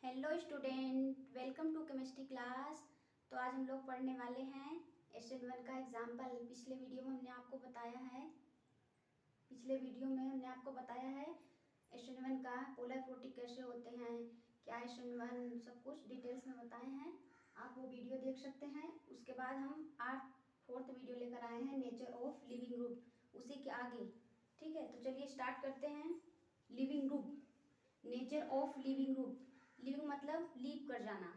Hello student, welcome to chemistry class. तो आज हम लोग पढ़ने वाले हैं SN1 का एग्जाम्पल। पिछले वीडियो में हमने आपको बताया है SN1 का पोलर प्रोटीन कैसे होते हैं, क्या SN1 सब कुछ डिटेल्स में बताए हैं। आप वो वीडियो देख सकते हैं। उसके बाद हम आज फोर्थ वीडियो लेकर आए हैं, नेचर ऑफ लिविंग ग्रुप, उसी के आगे। ठीक है, तो चलिए स्टार्ट करते हैं। Leaving group, nature of leaving group. Living मतलब लीव कर जाना,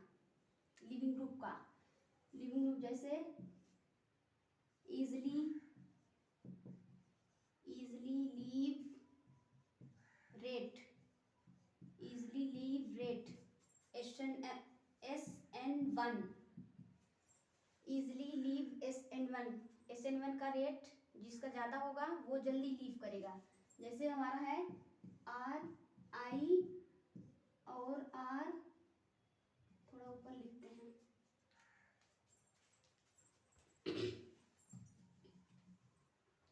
लिविंग ग्रुप का। लिविंग ग्रुप जैसे easily leave rate, easily leave rate SN1, easily leave SN1 का रेट जिसका ज़्यादा होगा वो जल्दी लीव करेगा। जैसे हमारा है RI और R, थोड़ा ऊपर लिखते हैं।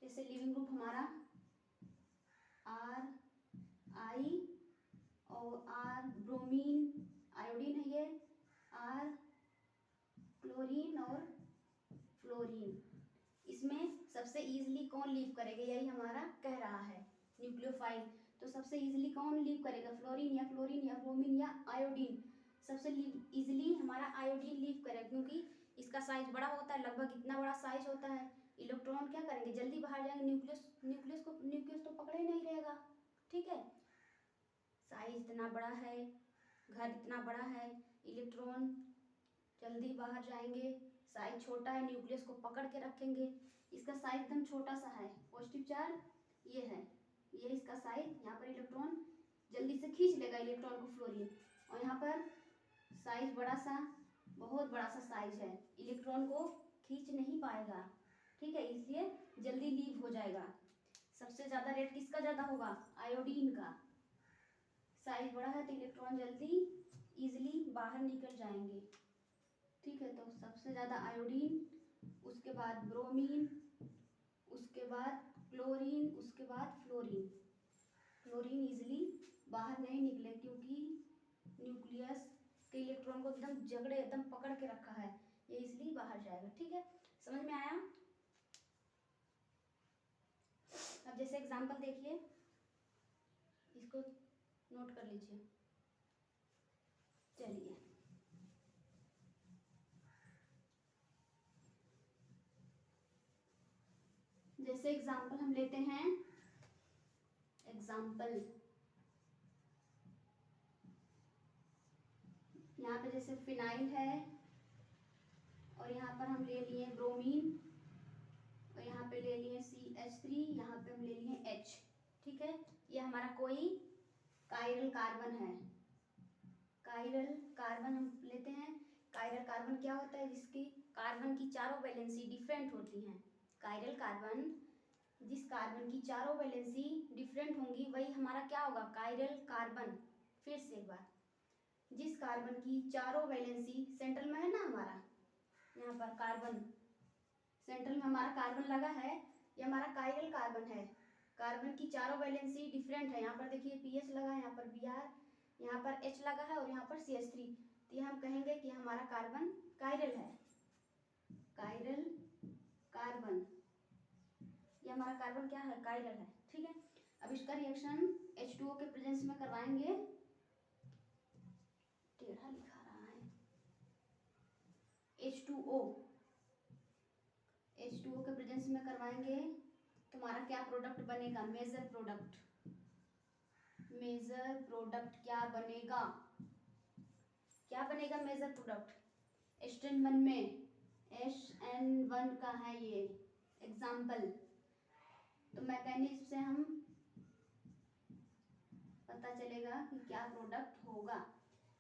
जैसे लिविंग ग्रुप हमारा RI और R ब्रोमीन, आयोडीन है ये, R क्लोरीन और फ्लोरीन। इसमें सबसे इजीली कौन लीव करेगा, यही हमारा कह रहा है न्यूक्लियोफाइल। तो सबसे इजीली कौन लीव करेगा, फ्लोरीन या क्लोरीन या ब्रोमीन या आयोडीन। सबसे इजीली हमारा आयोडीन लीव करेगा, क्योंकि इसका साइज बड़ा होता है, लगभग इतना बड़ा साइज होता है। इलेक्ट्रॉन क्या करेंगे, जल्दी बाहर जाएंगे। न्यूक्लियस तो पकड़े नहीं रहेगा। ठीक है, साइज इतना बड़ा है, घर इतना बड़ा है, इलेक्ट्रॉन जल्दी बाहर जाएंगे। साइज छोटा है, न्यूक्लियस को पकड़ के रखेंगे। इसका साइज एकदम छोटा सा है, पॉजिटिव चार्ज ये है, ये इसका साइज। यहाँ पर इलेक्ट्रॉन जल्दी से खींच लेगा इलेक्ट्रॉन को फ्लोरीन, और यहाँ पर साइज बड़ा सा, बहुत बड़ा सा साइज है, इलेक्ट्रॉन को खींच नहीं पाएगा। ठीक है, इसलिए जल्दी लीव हो जाएगा। सबसे ज़्यादा रेट किसका ज़्यादा होगा, आयोडीन का। साइज बड़ा है तो इलेक्ट्रॉन जल्दी इजीली बाहर निकल जाएंगे। ठीक है, तो सबसे ज़्यादा आयोडीन, उसके बाद ब्रोमीन, उसके बाद क्लोरीन, उसके बाद फ्लोरीन। फ्लोरीन इजीली बाहर नहीं निकले, क्योंकि न्यूक्लियस के इलेक्ट्रॉन को एकदम जगड़े, एकदम पकड़ के रखा है, ये इजीली बाहर जाएगा। ठीक है, समझ में आया। अब जैसे एग्जांपल देखिए, इसको नोट कर लीजिए। चलिए, जैसे एग्जांपल हम लेते हैं, एग्जांपल यहाँ पे जैसे फिनाइल है, और यहाँ पर हम ले लिए ब्रोमीन, और यहाँ पे ले लिए CH3, यहाँ पे हम ले लिए H। ठीक है, ये हमारा कोई कायरल कार्बन है। कायरल कार्बन हम लेते हैं। कायरल कार्बन क्या होता है, जिसकी कार्बन की चारों वैलेंसी डिफरेंट होती हैं। कायरल कार्बन, जिस कार्बन की चारों वैलेंसी डिफरेंट होंगी वही हमारा क्या होगा, कायरल कार्बन। फिर से एक बार, जिस कार्बन की चारों वैलेंसी, सेंट्रल में है ना हमारा, यहाँ पर कार्बन सेंट्रल में हमारा कार्बन लगा है, ये हमारा कायरल कार्बन है। कार्बन की चारों वैलेंसी डिफरेंट है। यहाँ पर देखिए PH लगा है, यहाँ पर Br, यहाँ पर H लगा है, और यहाँ पर CH3। तो ये हम कहेंगे कि हमारा कार्बन कायरल है, कायरल कार्बन। ये हमारा कार्बन क्या है, कायरल है। ठीक है, अब इसका रिएक्शन H2O के प्रेजेंस में करवाएंगे। टेढ़ा लिखा रहा है, H2O के प्रेजेंस में करवाएंगे तो हमारा क्या प्रोडक्ट बनेगा, मेजर प्रोडक्ट। मेजर प्रोडक्ट क्या बनेगा, क्या बनेगा मेजर प्रोडक्ट। SN1 में, SN1 का है ये एग्जाम्पल। तो मैकेनिज्म से हम पता चलेगा कि क्या प्रोडक्ट होगा।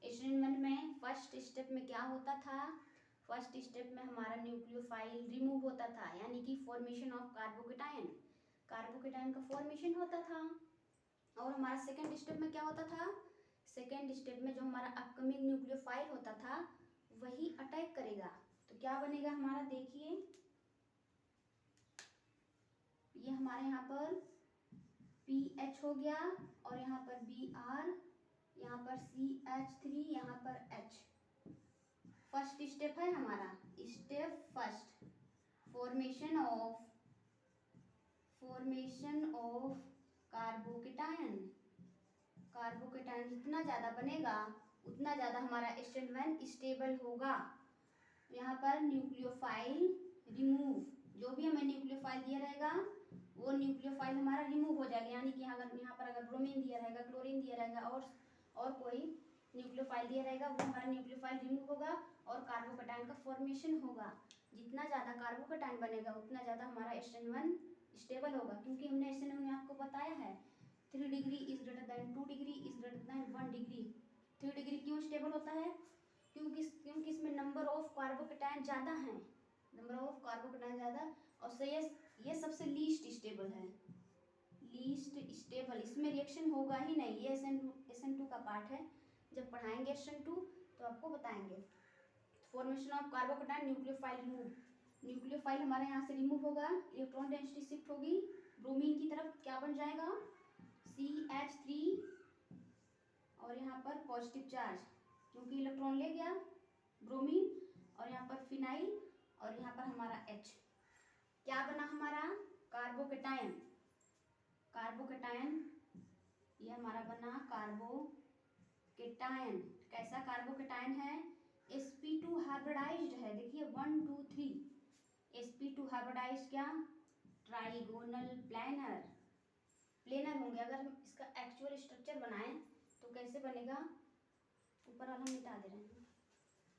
SN1 में फर्स्ट स्टेप में क्या होता था, फर्स्ट स्टेप में हमारा न्यूक्लियोफाइल रिमूव होता था, यानी कि फॉर्मेशन ऑफ कार्बोकेटायन। कार्बोकेटायन का फॉर्मेशन होता था। और हमारा सेकेंड स्टेप में क्या होता था, सेकेंड स्टेप में जो हमारा अपकमिंग न्यूक्लियोफाइल होता था वही अटैक करेगा। तो क्या बनेगा हमारा, देखिए ये हमारे यहाँ पर PH हो गया, और यहाँ पर Br, यहाँ पर CH3, यहाँ पर H। फर्स्ट स्टेप है हमारा, step first, formation of carbocation. Carbocation जितना ज़्यादा बनेगा उतना ज़्यादा हमारा SN1 स्टेबल होगा। यहाँ पर न्यूक्लियोफाइल रिमूव, जो भी हमें न्यूक्लियोफाइल दिया रहेगा वो न्यूक्लियोफाइल हमारा रिमूव हो जाएगा। यानी कि यहाँ पर अगर ब्रोमीन दिया रहेगा, क्लोरीन दिया रहेगा और कोई न्यूक्लियोफाइल दिया रहेगा, वो हमारा न्यूक्लियोफाइल रिमूव होगा और कार्बोकेटायन का फॉर्मेशन होगा। जितना ज़्यादा कार्बोकेटायन बनेगा उतना ज़्यादा हमारा SN1 स्टेबल होगा, क्योंकि हमने SN1 में आपको बताया है 3 degree is greater than 2 degree is greater than 1 degree. 3 degree क्यों स्टेबल होता है? क्योंकि इसमें नंबर ऑफ कार्बोकेटायन ज़्यादा है, नंबर ऑफ कार्बोकेटायन ज़्यादा, और से ये सबसे लीस्ट स्टेबल है, लीस्ट स्टेबल। इसमें रिएक्शन होगा ही नहीं, ये SN2 का पार्ट है। जब पढ़ाएंगे SN2 तो आपको बताएंगे। Formation of carbocation, nucleophile remove. Nucleophile हमारे यहाँ से रिमूव होगा, इलेक्ट्रॉन डेंसिटी शिफ्ट होगी ब्रोमीन की तरफ, क्या बन जाएगा CH3 और यहाँ पर पॉजिटिव चार्ज, क्योंकि इलेक्ट्रॉन ले गया ब्रोमीन, और यहाँ पर फिनाइल और यहाँ पर हमारा H। क्या बना हमारा कार्बोकेटायन। कार्बोकेटायन ये हमारा बना कार्बोकेटायन। कैसा कार्बोकेटायन है? sp2 हाइब्रिडाइज्ड है। देखिए 1 2 3 sp2 हाइब्रिडाइज्ड, क्या ट्राइगोनल प्लेनर होंगे। अगर हम इसका एक्चुअल स्ट्रक्चर बनाएं तो कैसे बनेगा? ऊपर वाला मिटा दे रहे हैं,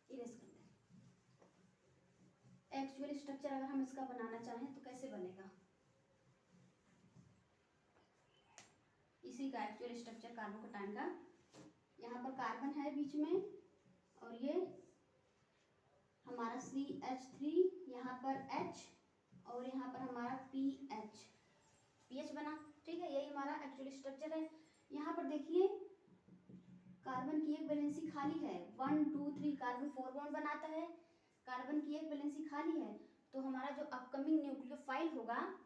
इरेज कर दें। एक्चुअल स्ट्रक्चर अगर हम इसका बनाना चाहें तो कैसे बनेगा? इसी का एक्चुअल स्ट्रक्चर कार्बोकेटायन का। यहाँ पर कार्बन है बीच में, और ये हमारा CH3, यहाँ पर H और यहाँ पर हमारा PH बना। ठीक है, यही हमारा एक्चुअल स्ट्रक्चर है। यहाँ पर देखिए कार्बन की एक वैलेंसी खाली है, 1 2 3 कार्बन 4 बॉन्ड बनाता है, कार्बन की एक वैलेंसी खाली है। तो हमारा जो अपकमिंग न्यूक्लियोफाइल होगा,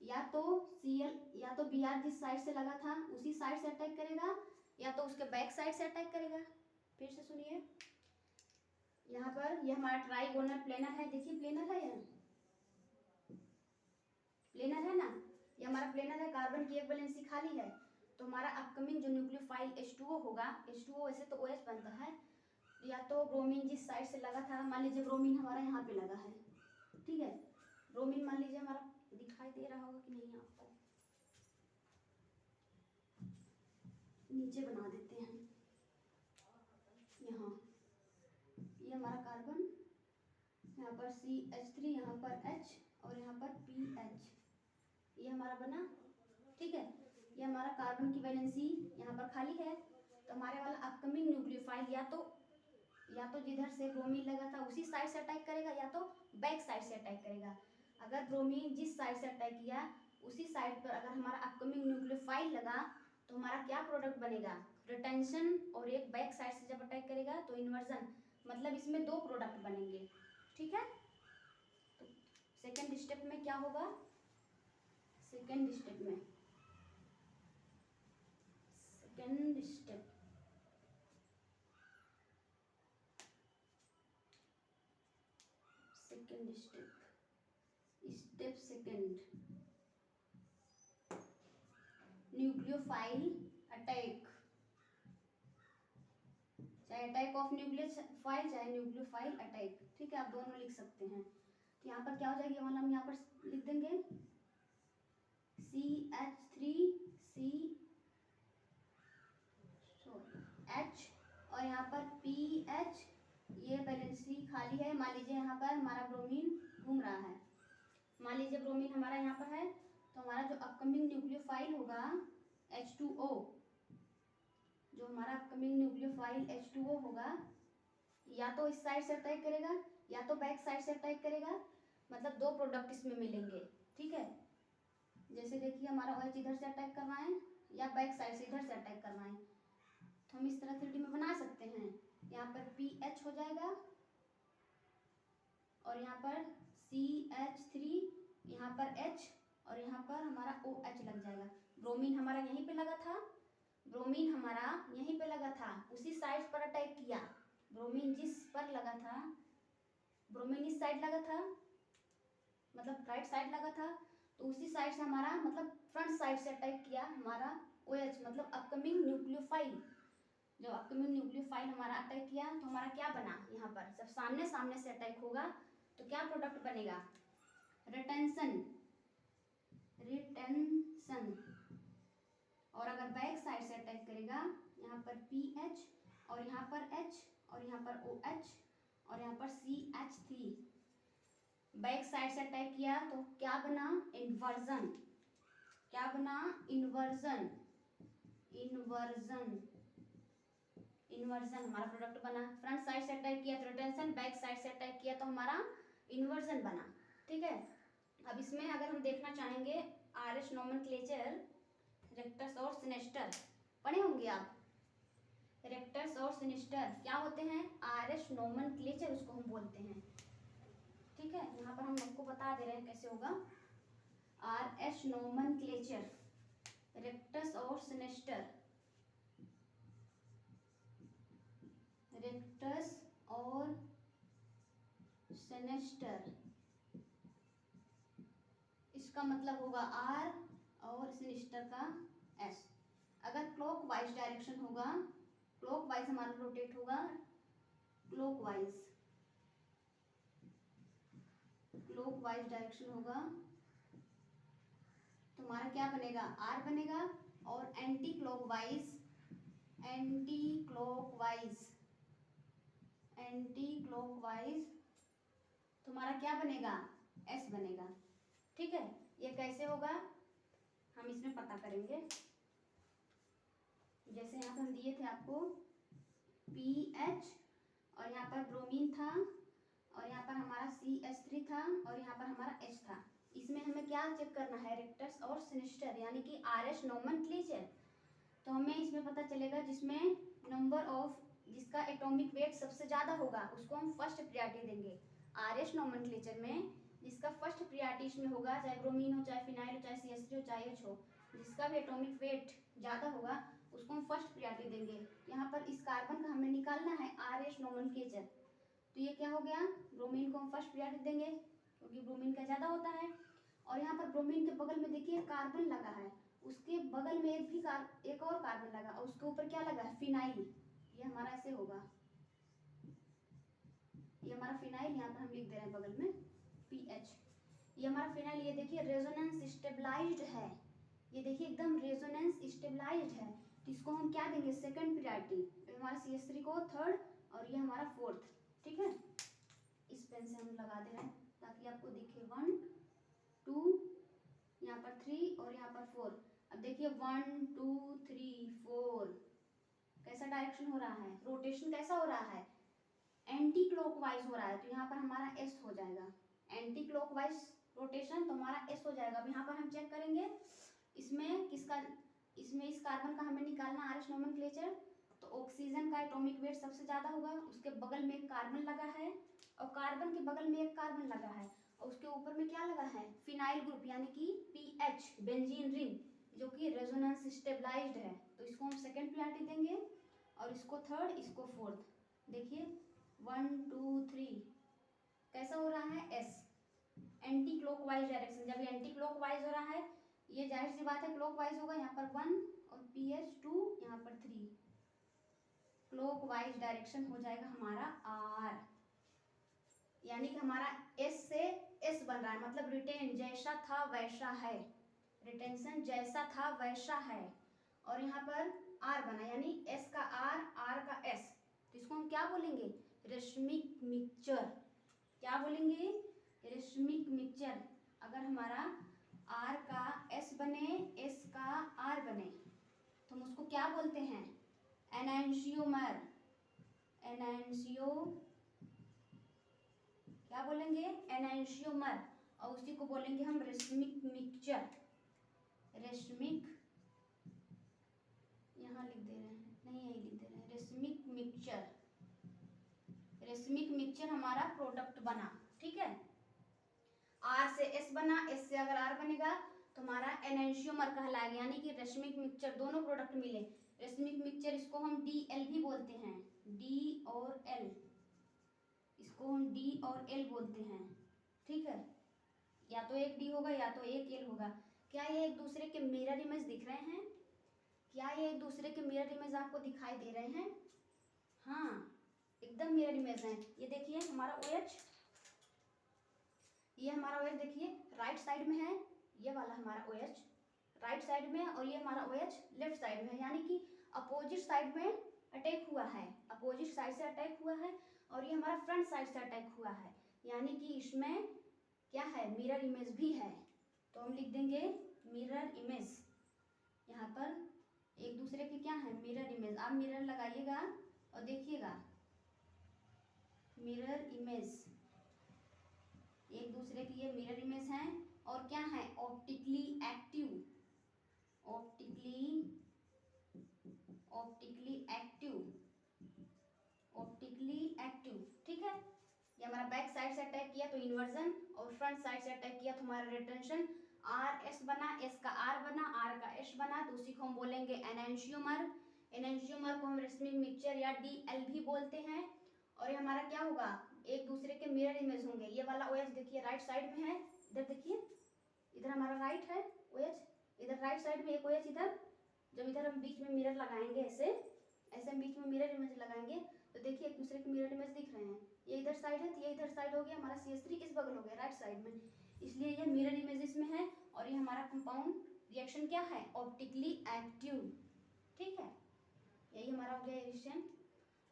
या तो Cl या तो Br जिस साइड से लगा था उसी साइड से अटैक करेगा, या तो उसके बैक साइड से अटैक करेगा। फिर से सुनिए, यहाँ पर यह हमारा ट्राइगोनल प्लेनर है। देखिए प्लेनर है, यह प्लेनर है ना, ये हमारा प्लेनर है। कार्बन की एक वैलेंसी खाली है, तो हमारा अपकमिंग जो न्यूक्लियोफाइल H2O होगा, H2O वैसे तो OH बनता है, या तो ब्रोमीन जिस साइड से लगा था, मान लीजिए ब्रोमीन हमारा यहाँ पे लगा है, ठीक है, ब्रोमीन मान लीजिए हमारा दिखाई दे रहा होगा कि नहीं आपको, नीचे बना देते हैं। यहाँ ये हमारा कार्बन, यहाँ पर CH3, यहाँ पर H और यहाँ पर PH, ये हमारा बना। ठीक है, ये हमारा कार्बन की वैलेंसी यहाँ पर खाली है, तो हमारे वाला अपकमिंग न्यूक्लियोफाइल या तो जिधर से ब्रोमीन लगा था उसी साइड से अटैक करेगा, या तो बैक साइड से अटैक करेगा। अगर ब्रोमीन जिस साइड से अटैक किया उसी साइड पर अगर हमारा अपकमिंग न्यूक्लियोफाइल लगा तो हमारा क्या प्रोडक्ट बनेगा? रिटेंशन। और एक बैक साइड से जब अटैक करेगा तो इन्वर्जन, मतलब इसमें 2 प्रोडक्ट बनेंगे। ठीक है, तो सेकेंड स्टेप में क्या होगा? सेकेंड स्टेप में स्टेप सेकेंड, न्यूक्लियोफाइल अटैक, चाहे अटैक ऑफ न्यूक्लियोफाइल चाहे न्यूक्लियोफाइल अटैक। ठीक है, आप दोनों लिख सकते हैं। तो यहाँ पर क्या हो जाएगी, मतलब हम यहाँ पर लिख देंगे H और यहाँ पर PH, ये वैलेंसी खाली है। मान लीजिए यहाँ पर हमारा ब्रोमीन घूम रहा है, मान लीजिए ब्रोमीन हमारा यहाँ पर है, तो हमारा जो अपकमिंग न्यूक्लियोफाइल होगा H2O, जो हमारा अपकमिंग न्यूक्लियोफाइल H2O होगा, या तो इस साइड से अटैक करेगा या तो बैक साइड से अटैक करेगा, मतलब 2 प्रोडक्ट इसमें मिलेंगे। ठीक है, जैसे देखिए हमारा OH इधर से अटैक कर रहा है या बैक साइड से इधर से अटैक कर रहा है, तो हम इस तरह 3D में बना सकते हैं। यहाँ पर PH हो जाएगा और यहाँ पर CH3, यहाँ पर H और यहाँ पर हमारा OH लग जाएगा। ब्रोमीन हमारा यहीं पे लगा था, ब्रोमीन हमारा यहीं पे लगा था, उसी साइड पर अटैक किया। ब्रोमीन जिस पर लगा था, ब्रोमीन इस साइड लगा था, मतलब राइट साइड लगा था, तो उसी साइड से हमारा मतलब फ्रंट साइड से अटैक किया हमारा OH मतलब अपकमिंग न्यूक्लियोफाइल। जो अपकमिंग न्यूक्लियोफाइल हमारा अटैक किया तो हमारा क्या बना, यहाँ पर जब सामने सामने से अटैक होगा तो क्या प्रोडक्ट बनेगा, रिटेंशन, रिटेंशन। और अगर बैक साइड से अटैक करेगा, यहाँ पर PH और यहाँ पर H और यहाँ पर OH और यहाँ पर CH3, बैक साइड से अटैक किया तो क्या बना, इन्वर्जन। क्या बना, इन्वर्जन, इन्वर्जन, इन्वर्जन हमारा प्रोडक्ट बना। फ्रंट साइड से अटैक किया तो रिटेंशन, बैक साइड से अटैक किया तो हमारा इन्वर्जन बना। ठीक है, अब इसमें अगर हम देखना चाहेंगे RH नोमेनक्लेचर, रेक्टस और सिनेस्टर पढ़े होंगे आप। रेक्टस और सिनेस्टर क्या होते हैं, RH नोमेनक्लेचर उसको हम बोलते हैं। ठीक है, यहाँ पर हम आपको बता दे रहे हैं कैसे होगा। RH नोमेनक्लेचर, रेक्टस और सिनेस्टर, रेक्टस और सिनेस्टर, इसका मतलब होगा R और सिनेस्टर का S। अगर क्लॉकवाइज डायरेक्शन होगा, क्लॉकवाइज हमारा रोटेट होगा, क्लॉकवाइज, क्लॉकवाइज डायरेक्शन होगा तो हमारा क्या बनेगा, R बनेगा। और anti clockwise, anti clockwise, anti clockwise तो हमारा क्या बनेगा, S बनेगा। ठीक है, ये कैसे होगा हम इसमें पता करेंगे। जैसे यहाँ पर हम दिए थे आपको PH और यहाँ पर ब्रोमीन था और यहाँ पर हमारा CH3 था और यहाँ पर हमारा H था। इसमें हमें क्या चेक करना है, रेक्टस और सिनेस्टर यानी कि RH नोमेनक्लेचर। तो हमें इसमें पता चलेगा जिसमें नंबर ऑफ, जिसका एटॉमिक वेट सबसे ज़्यादा होगा उसको हम फर्स्ट प्रायोरिटी देंगे। RH नोमेनक्लेचर में जिसका फर्स्ट प्रायोरिटी इसमें होगा, चाहे ब्रोमीन हो, चाहे फिनाइल हो, चाहे CH3 हो, चाहे H हो, जिसका भी एटॉमिक वेट ज़्यादा होगा उसको हम फर्स्ट प्रायोरिटी देंगे। यहाँ पर इस कार्बन का हमें निकालना है RH नोमेनक्लेचर, तो ये क्या हो गया, ब्रोमीन को हम फर्स्ट प्रायोरिटी देंगे क्योंकि ब्रोमीन का ज़्यादा होता है। और यहाँ पर ब्रोमीन के बगल में देखिए कार्बन लगा है, उसके बगल में एक और कार्बन लगा और उसके ऊपर क्या लगा है, फिनाइल। ये हमारा ऐसे होगा, ये हमारा फिनाइल, यहाँ पर हम लिख दे रहे हैं बगल में PH। ये हमारा फिनाइल, ये देखिए रेजोनेंस स्टेबलाइज्ड है, ये देखिए एकदम रेजोनेंस स्टेबलाइज्ड है, तो इसको हम क्या देंगे, सेकंड प्रायोरिटी। हमारा CH3 को थर्ड और ये हमारा फोर्थ। ठीक है, इस पेन से हम लगा दे रहे हैं ताकि आपको दिखे 1 2, यहाँ पर 3 और यहाँ पर 4। अब देखिए 1 2 3 4 कैसा डायरेक्शन हो रहा है, रोटेशन कैसा हो रहा है, एंटी क्लॉकवाइज हो रहा है, तो यहाँ पर हमारा S हो जाएगा। एंटी क्लॉकवाइज रोटेशन तो हमारा S हो जाएगा। अब यहाँ पर हम चेक करेंगे इसमें किसका, इसमें इस कार्बन का हमें निकालना RH नोमेनक्लेचर। तो ऑक्सीजन का एटॉमिक वेट सबसे ज़्यादा होगा, उसके बगल में एक कार्बन लगा है और कार्बन के बगल में एक कार्बन लगा है और उसके ऊपर में क्या लगा है, फिनाइल ग्रुप यानी कि PH, बेंजीन रिंग, जो कि रेजोनेंस स्टेबलाइज्ड है, तो इसको हम सेकंड प्रायोरिटी देंगे और इसको थर्ड, इसको फोर्थ। देखिए 1 2 3 कैसा हो रहा है, S, एंटी क्लॉकवाइज डायरेक्शन। जब एंटी क्लॉकवाइज हो रहा है, ये जाहिर सी बात है क्लॉकवाइज होगा, यहाँ पर 1 और PH 2, यहाँ पर 3, क्लॉकवाइज डायरेक्शन हो जाएगा हमारा R, यानी कि हमारा S से S बन रहा है, मतलब रिटेन जैसा था वैसा है, रिटेंशन जैसा था वैसा है। और यहाँ पर R बना यानी S का R, R का S, तो इसको हम क्या बोलेंगे, रेशमिक मिक्सचर। क्या बोलेंगे, रेशमिक मिक्सचर। अगर हमारा R का S बने, S का R बने तो हम उसको क्या बोलते हैं, एनेंशियोमर, एनेंशियो, क्या बोलेंगे, एनेंशियोमर। और उसी को बोलेंगे हम रेशमिक मिक्सचर, रेशमिक, यहाँ लिख दे रहे हैं, नहीं यही लिख दे रहे हैं, रेशमिक मिक्सचर। रेशमिक मिक्सचर हमारा प्रोडक्ट बना। ठीक है, R से S बना, S से अगर R बनेगा तो हमारा एनेंशियोमर कहलाएगा, यानी कि रेशमिक मिक्सचर, दोनों प्रोडक्ट मिले, रेसमिक मिक्सचर, इसको हम DL भी बोलते हैं, D और L, इसको हम D और L बोलते हैं, ठीक है। या तो एक D होगा या तो एक L होगा। क्या ये एक दूसरे के मिरर इमेज दिख रहे हैं? क्या ये एक दूसरे के मिरर इमेज आपको दिखाई दे रहे हैं? हाँ, एकदम मिरर इमेज है। ये देखिए हमारा OH, ये हमारा OH देखिए राइट साइड में है, ये वाला हमारा OH राइट साइड में, और ये हमारा OH लेफ्ट साइड में है, यानी कि अपोजिट साइड में अटैक हुआ है, अपोजिट साइड से अटैक हुआ है, और ये हमारा फ्रंट साइड से अटैक हुआ है, यानी कि इसमें क्या है, मिरर इमेज भी है। तो हम लिख देंगे मिरर इमेज, यहाँ पर एक दूसरे के क्या है, मिरर इमेज। आप मिरर लगाइएगा और देखिएगा, मिरर इमेज, एक दूसरे की ये मिरर इमेज हैं, और क्या है, optically active, optically active, optically active, ठीक है। ये हमारा बैक साइड से अटैक किया तो इन्वर्जन, और फ्रंट साइड से अटैक किया तो हमारा रिटेंशन। RS बना, S का R बना, R का H बना, तो उसी को हम बोलेंगे एनेंशियोमर। एनेंशियोमर को हम रेसमिक मिक्सचर या DL भी बोलते हैं। और ये हमारा क्या होगा, एक दूसरे के मिरर इमेज होंगे। ये वाला OH देखिए राइट साइड में है, इधर देखिए, इधर हमारा राइट है OH, इधर राइट साइड में एक OH इधर। जब इधर हम बीच में मिरर लगाएंगे, ऐसे ऐसे हम बीच में मिरर इमेज लगाएंगे, तो देखिए एक दूसरे के मिरर इमेज दिख रहे हैं। ये इधर साइड है तो ये इधर साइड हो गया, हमारा CH3 इस बगल हो गया राइट साइड में, इसलिए ये मिरर इमेज इसमें है। और ये हमारा कंपाउंड रिएक्शन क्या है, ऑप्टिकली एक्टिव, ठीक है। यही हमारा हो गया रिएक्शन।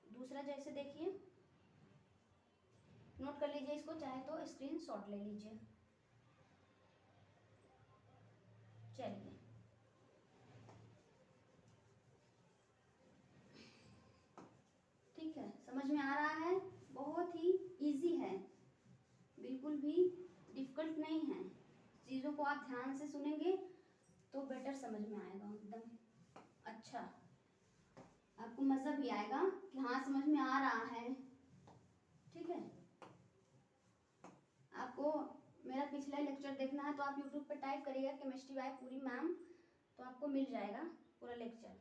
दूसरा जैसे देखिए, नोट कर लीजिए इसको, चाहे तो स्क्रीनशॉट ले लीजिए। चलिए, ठीक है, समझ में आ रहा है, बहुत ही इजी है, बिल्कुल भी डिफिकल्ट नहीं है। चीज़ों को आप ध्यान से सुनेंगे तो बेटर समझ में आएगा, एकदम अच्छा, आपको मज़ा भी आएगा कि हाँ समझ में आ रहा है, ठीक है। आपको मेरा पिछला लेक्चर देखना है तो आप YouTube पे टाइप करिएगा केमिस्ट्री बाय पूरी मैम, तो आपको मिल जाएगा पूरा लेक्चर,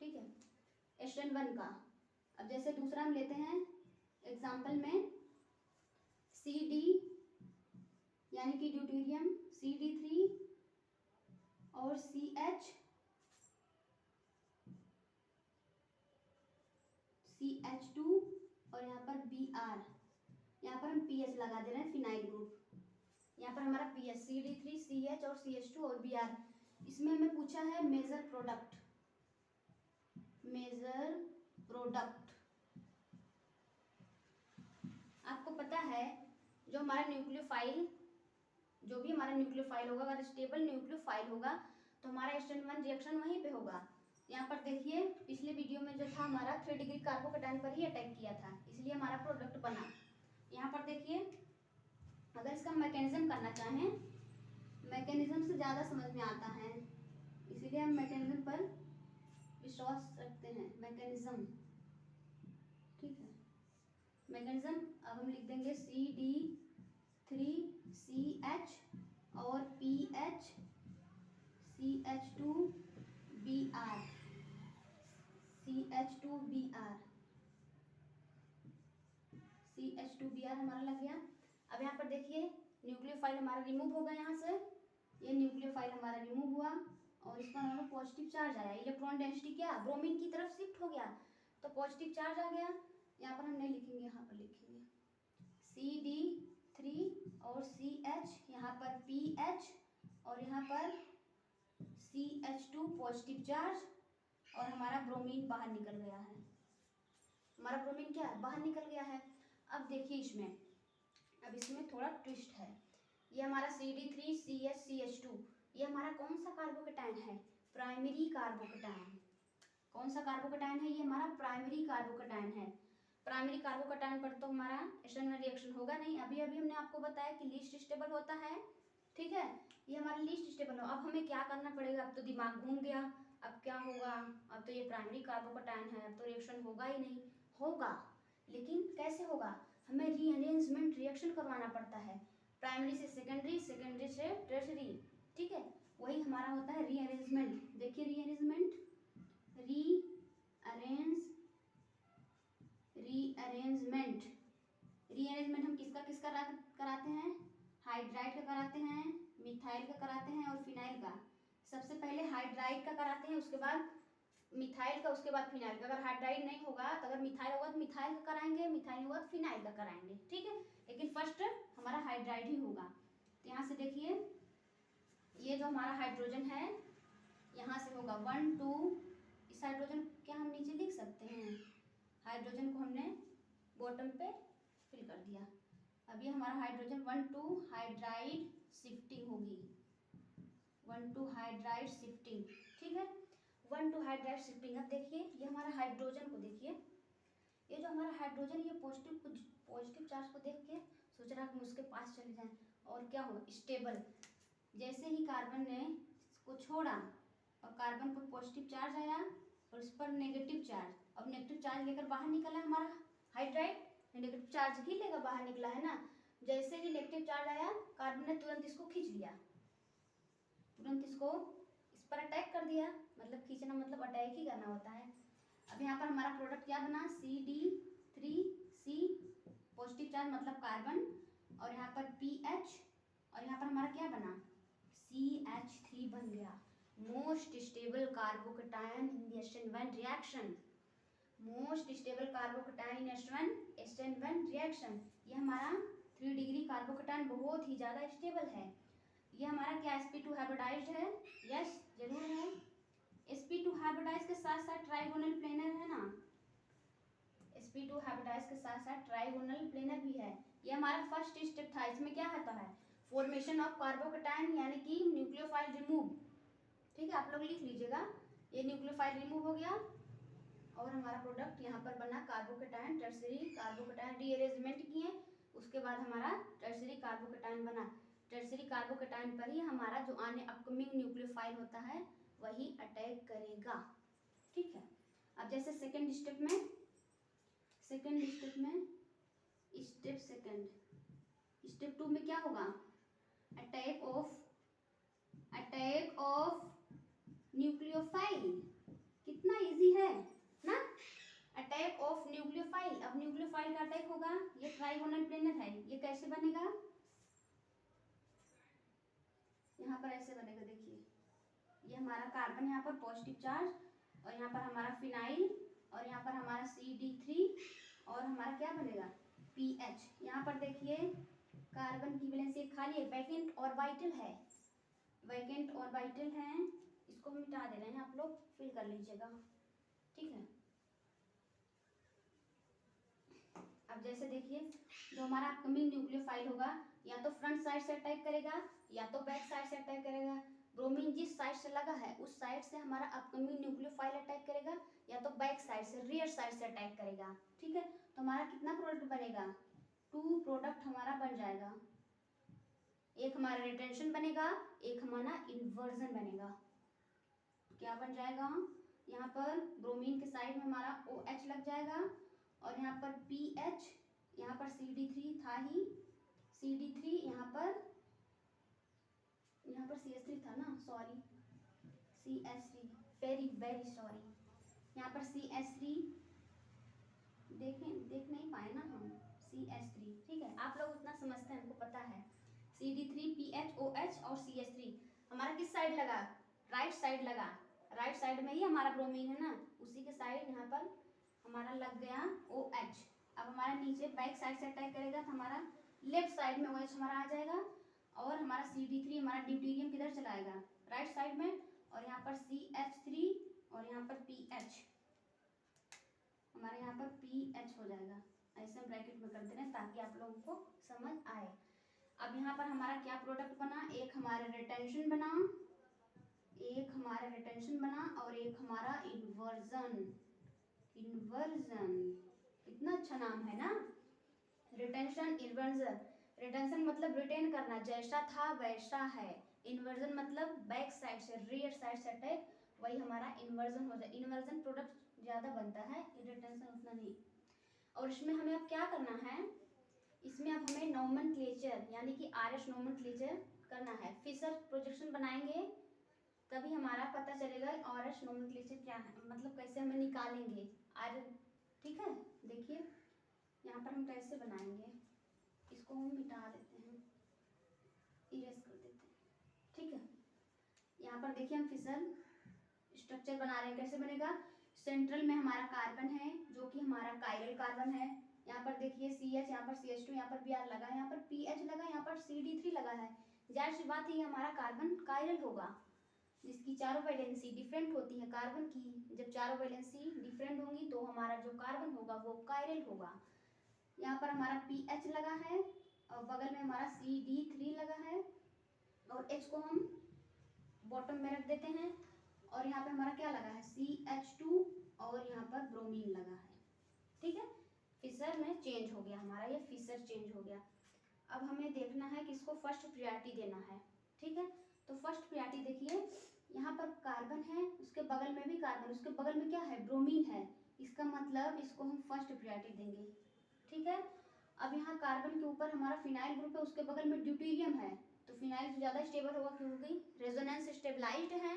ठीक है। स्टैंड 1 का अब जैसे दूसरा हम लेते हैं एग्जाम्पल में, CD यानी कि ड्यूटेरियम CD3 और CH2 और यहाँ पर Br, यहाँ पर हम pH लगा दे रहे हैं, फिनाइल ग्रुप। यहाँ पर हमारा pH CD3 CH और CH2 और Br। इसमें हमें पूछा है मेजर प्रोडक्ट, मेजर प्रोडक्ट। आपको पता है जो हमारा न्यूक्लियोफाइल, जो भी हमारा न्यूक्लियोफाइल होगा, अगर स्टेबल न्यूक्लियोफाइल होगा तो हमारा स्टैंड 1 रिएक्शन वहीं पे होगा। यहाँ पर देखिए पिछले वीडियो में जो था हमारा 3 डिग्री कार्बोकेटाइन पर ही अटैक किया था, इसलिए हमारा प्रोडक्ट बना। यहाँ पर देखिए, अगर इसका मैकेनिज्म करना चाहें, मैकेनिज्म से ज़्यादा समझ में आता है, इसीलिए हम मैकेनिज्म पर विश्वास रखते हैं, मैकेनिज्म, ठीक है। मैकेनिज्म अब हम लिख देंगे CD3CH और PH CH2Br, CH2Br, CH2Br हमारा लग गया। अब यहाँ पर देखिए न्यूक्लियोफाइल हमारा रिमूव होगा, यहाँ से ये न्यूक्लियोफाइल हमारा रिमूव हुआ और इस पर हमारा पॉजिटिव चार्ज आया, इलेक्ट्रॉन डेंसिटी क्या ब्रोमीन की तरफ शिफ्ट हो गया, तो पॉजिटिव चार्ज आ गया। यहाँ पर हम नहीं लिखेंगे, यहाँ पर लिखेंगे CD3 और CH, यहाँ पर PH और यहाँ पर CH2 पॉजिटिव चार्ज, और हमारा ब्रोमीन बाहर निकल गया है, हमारा ब्रोमीन क्या है, बाहर निकल गया है। अब देखिए इसमें, अब इसमें थोड़ा ट्विस्ट है। ये हमारा CD3CH2, ये हमारा कौन सा कार्बोकेटाइन है, प्राइमरी कार्बोकेटाइन। कौन सा कार्बोकेटाइन है, ये हमारा प्राइमरी कार्बोकेटाइन है। प्राइमरी कार्बोकेटाइन पर तो हमारा स्टैंड में रिएक्शन होगा नहीं, अभी अभी हमने आपको बताया कि लीस्ट स्टेबल होता है, ठीक है। ये हमारा लीस्ट स्टेबल हो। अब हमें क्या करना पड़ेगा, अब तो दिमाग घूम गया, अब क्या होगा, अब तो ये प्राइमरी कार्बोकेटाइन है, अब तो रिएक्शन होगा ही नहीं। होगा, लेकिन कैसे होगा, हमें रीअरेंजमेंट रिएक्शन करवाना पड़ता है, प्राइमरी से सेकेंडरी, सेकेंडरी से टर्शरी, ठीक है। वही हमारा होता है रीअरेंजमेंट। देखिए रीअरेंजमेंट, किसका कराते हैं, हाइड्राइड का कराते हैं, मिथाइल का कराते हैं और फिनाइल का। सबसे पहले हाइड्राइड का कराते हैं, उसके बाद मिथाइल का, उसके बाद फिनाइल का। अगर हाइड्राइड नहीं होगा तो अगर मिथाइल होगा तो मिथाइल का कराएंगे, मिथाइल होगा तो फिनाइल का कराएंगे, ठीक है। लेकिन फर्स्ट हमारा हाइड्राइड ही होगा। तो यहाँ से देखिए ये जो हमारा हाइड्रोजन है यहाँ से होगा 1 2, इस हाइड्रोजन क्या हम नीचे लिख सकते हैं, हाइड्रोजन को हमने बॉटम पे फिल कर दिया। अब ये हमारा हाइड्रोजन 1 2 हाइड्राइड शिफ्टिंग होगी, 1 2 हाइड्राइड शिफ्टिंग, ठीक है, 1 2 हाइड्राइड शिफ्टिंग। अब देखिए ये हमारा हाइड्रोजन को देखिए, ये जो हमारा हाइड्रोजन ये पॉजिटिव चार्ज को देख के सोच रहा कि उसके पास चले जाएं और क्या हो स्टेबल। जैसे ही कार्बन ने को छोड़ा और कार्बन पर पॉजिटिव चार्ज आया और इस पर नेगेटिव चार्ज, अब नेगेटिव चार्ज लेकर बाहर निकला हमारा हाइड्राइड, नेगेटिव चार्ज ही लेकर बाहर निकला है ना। जैसे ही नेगेटिव चार्ज आया कार्बन ने तुरंत इसको खींच लिया, तुरंत इसको इस पर अटैक कर दिया, मतलब खींचना मतलब अटैक ही करना होता है। अब यहाँ पर हमारा प्रोडक्ट क्या बना, CD3C पॉजिटिव चार्ज मतलब कार्बन, और यहाँ पर PH, और यहाँ पर हमारा क्या बना CH3 बन गया। Most stable carbocation in the SN1 reaction, most stable carbocation in SN1 reaction. ये हमारा 3 डिग्री कार्बोकेटायन बहुत ही ज़्यादा स्टेबल है। ये हमारा क्या sp2 हाइब्रिडाइज्ड है, यस जरूर है। sp2 हाइब्रिडाइज के साथ साथ ट्राइगोनल प्लेनर है ना, sp2 हाइब्रिडाइज के साथ साथ ट्राइगोनल प्लेनर भी है। ये हमारा फर्स्ट स्टेप था। इसमें क्या होता है, फॉर्मेशन ऑफ कार्बोकेटायन यानी कि न्यूक्लियोफाइल रिमूव, ठीक है, आप लोग लिख लीजिएगा। ये न्यूक्लियोफाइल रिमूव हो गया और हमारा प्रोडक्ट यहाँ पर बना कार्बोकेटायन, टर्सरी कार्बोकेटायन रीअरेंजमेंट किए, उसके बाद हमारा टर्सरी कार्बोकेटायन बना। टर्सरी कार्बोकेटायन पर ही हमारा जो आने अपकमिंग न्यूक्लियोफाइल होता है वही अटैक करेगा, ठीक है। अब जैसे सेकंड स्टेप में स्टेप 2 में क्या होगा, अटैक ऑफ न्यूक्लियोफाइल। कितना इजी है ना, अटैक ऑफ न्यूक्लियोफाइल। अब न्यूक्लियोफाइल का अटैक होगा, ये ट्राइगोनल प्लेनर है, ये कैसे बनेगा, यहाँ पर ऐसे बनेगा। देखिए ये हमारा कार्बन यहाँ पर पॉजिटिव चार्ज, और यहाँ पर हमारा फिनाइल, और यहाँ पर हमारा CD3, और हमारा क्या बनेगा PH। यहाँ पर देखिए कार्बन की वैलेंस ये खाली है, वैकेंट ऑर्बिटल है, वैकेंट ऑर्बिटल है, इसको मिटा दे रहे हैं, आप लोग फिल कर लीजिएगा, ठीक है। अब जैसे देखिए जो हमारा अपकमिंग न्यूक्लियोफाइल होगा या तो फ्रंट साइड से अटैक करेगा या तो बैक साइड से अटैक करेगा। ब्रोमीन जिस साइड से लगा है उस साइड से हमारा अपकमिंग न्यूक्लियोफाइल अटैक करेगा या तो बैक साइड से, रियर साइड से अटैक करेगा, ठीक है। तो हमारा कितना प्रोडक्ट बनेगा, 2 प्रोडक्ट हमारा बन जाएगा। एक हमारा रिटेंशन बनेगा, एक हमारा इन्वर्जन बनेगा। क्या बन जाएगा, यहाँ पर ब्रोमीन के साइड में हमारा OH लग जाएगा और यहाँ पर PH, यहाँ पर CD3 था ही, CD3 यहाँ पर CH3 था ना, सॉरी CH3, वेरी सॉरी, यहाँ पर CH3 देख नहीं पाए ना हम, CH3, ठीक है, आप लोग उतना समझते हैं, हमको पता है। CD3 PH OH और CH3 हमारा किस साइड लगा, राइट साइड लगा, राइट साइड में ही हमारा ब्रोमीन है ना, उसी के साइड यहाँ पर हमारा लग गया OH। अब हमारा नीचे बैक साइड से अटैक करेगा तो हमारा लेफ्ट साइड में OH हमारा आ जाएगा और हमारा CD3 हमारा ड्यूटेरियम किधर चला आएगा, राइट साइड में, और यहाँ पर CH3 और यहाँ पर PH, हमारे यहाँ पर PH हो जाएगा। ऐसे हम ब्रैकेट में कर दे रहे हैं ताकि आप लोगों को समझ आए। अब यहाँ पर हमारा क्या प्रोडक्ट बना, एक हमारा रिटेंशन बना, और एक हमारा इन्वर्जन। कितना अच्छा नाम है ना, रिटेंशन इन्वर्जन। रिटेंशन मतलब रिटेन करना, जैसा था वैसा है। इन्वर्जन मतलब बैक साइड से, रियर साइड से अटैक, वही हमारा इन्वर्जन हो जाए। इन्वर्जन प्रोडक्ट ज़्यादा बनता है, रिटेंशन उतना नहीं। और इसमें हमें अब क्या करना है, इसमें अब हमें नोमेनक्लेचर यानी कि RS नोमेनक्लेचर करना है। फिशर प्रोजेक्शन बनाएंगे तभी हमारा पता चलेगा RS नोमेनक्लेचर क्या है, मतलब कैसे हमें निकालेंगे आर, ठीक है। देखिए यहाँ पर हम कैसे बनाएंगे, इसको हम मिटा देते हैं, इरेज कर देते हैं, ठीक है। यहाँ पर देखिए हम फिशर स्ट्रक्चर बना रहे हैं, कैसे बनेगा? सेंट्रल में हमारा कार्बन है जो कि हमारा कायरल कार्बन है। यहाँ पर देखिए CH, यहाँ पर CH2, यहाँ पर Br लगा है, यहाँ पर PH लगा, यहाँ पर CD3 लगा है। जाहिर सी बात है ये हमारा कार्बन कायरल होगा, जिसकी चारों वैलेंसी डिफरेंट होती है कार्बन की। जब चारों वैलेंसी डिफरेंट होंगी तो हमारा जो कार्बन होगा वो कायरल होगा। यहाँ पर हमारा PH लगा है और बगल में हमारा CD3 लगा है, और H को हम बॉटम में रख देते हैं, और यहाँ पे हमारा क्या लगा है? CH2, और यहाँ पर ब्रोमीन लगा है, ठीक है। फिशर में चेंज हो गया हमारा, ये फिशर चेंज हो गया। अब हमें देखना है कि इसको फर्स्ट प्रायोरिटी देना है, ठीक है। तो फर्स्ट प्रायोरिटी देखिए, यहाँ पर कार्बन है, उसके बगल में भी कार्बन, उसके बगल में क्या है? ब्रोमीन है। इसका मतलब इसको हम फर्स्ट प्रायोरिटी देंगे, ठीक है। अब यहाँ कार्बन के ऊपर हमारा फिनाइल ग्रुप है, उसके बगल में ड्यूटेरियम है, तो फिनाइल ज़्यादा स्टेबल होगा क्योंकि रेजोनेंस स्टेबलाइज्ड है,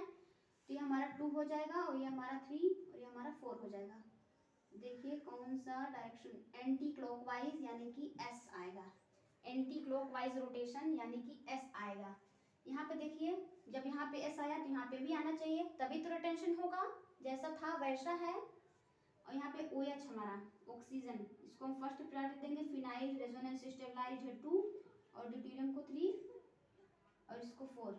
तो ये हमारा 2 हो जाएगा, और ये हमारा 3, और ये हमारा 4 हो जाएगा। देखिए कौन सा डायरेक्शन? एंटी क्लॉकवाइज यानी कि S आएगा, एंटी क्लॉकवाइज रोटेशन यानी कि S आएगा। यहाँ पे देखिए जब यहाँ पे S आया तो यहाँ पे भी आना चाहिए, तभी तो रोटेशन होगा, जैसा था वैसा है। और यहाँ पे OH हमारा ऑक्सीजन, इसको हम फर्स्ट प्रायोरिटी देंगे। फिनाइल रेजोनेंस स्टेबलाइज्ड है 2, और ड्यूटेरियम को 3, और इसको 4।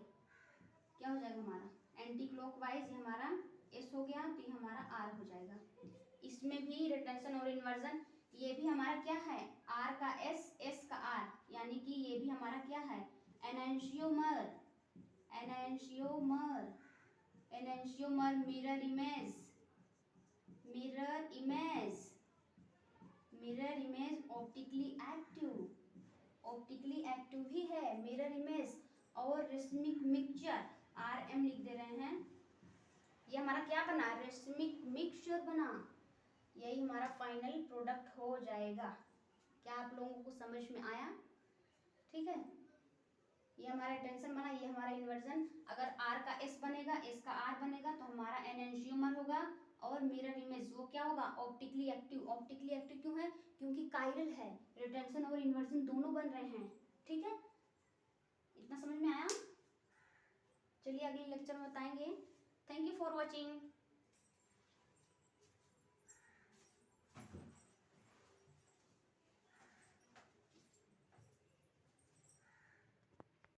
क्या हो जाएगा हमारा? एंटी क्लॉकवाइज ये हमारा S हो गया, तो ये हमारा R हो जाएगा। इसमें भी रिटेंशन और इन्वर्जन, ये भी हमारा क्या है? R का S, S का R, यानी कि ये भी हमारा क्या है? Enantiomer, enantiomer, enantiomer mirror image, mirror image, mirror image optically active, optically active भी है मिरर इमेज। और रेशमिक मिक्सचर, RM लिख दे रहे हैं, ये हमारा क्या बना? रेशमिक मिक्सचर बना। यही हमारा फाइनल प्रोडक्ट हो जाएगा। क्या आप लोगों को समझ में आया? ठीक है, ये हमारा टेंशन बना, ये हमारा इन्वर्जन। अगर R का S बनेगा, S का R बनेगा, तो हमारा एनेंशियोमर होगा, और मिरर इमेज वो क्या होगा? Optically active. ऑप्टिकली एक्टिव क्यों है? क्योंकि कायरल है, रिटेंशन और इन्वर्जन दोनों बन रहे हैं, ठीक है। इतना समझ में आया? चलिए अगले लेक्चर में बताएंगे। Thank you for watching.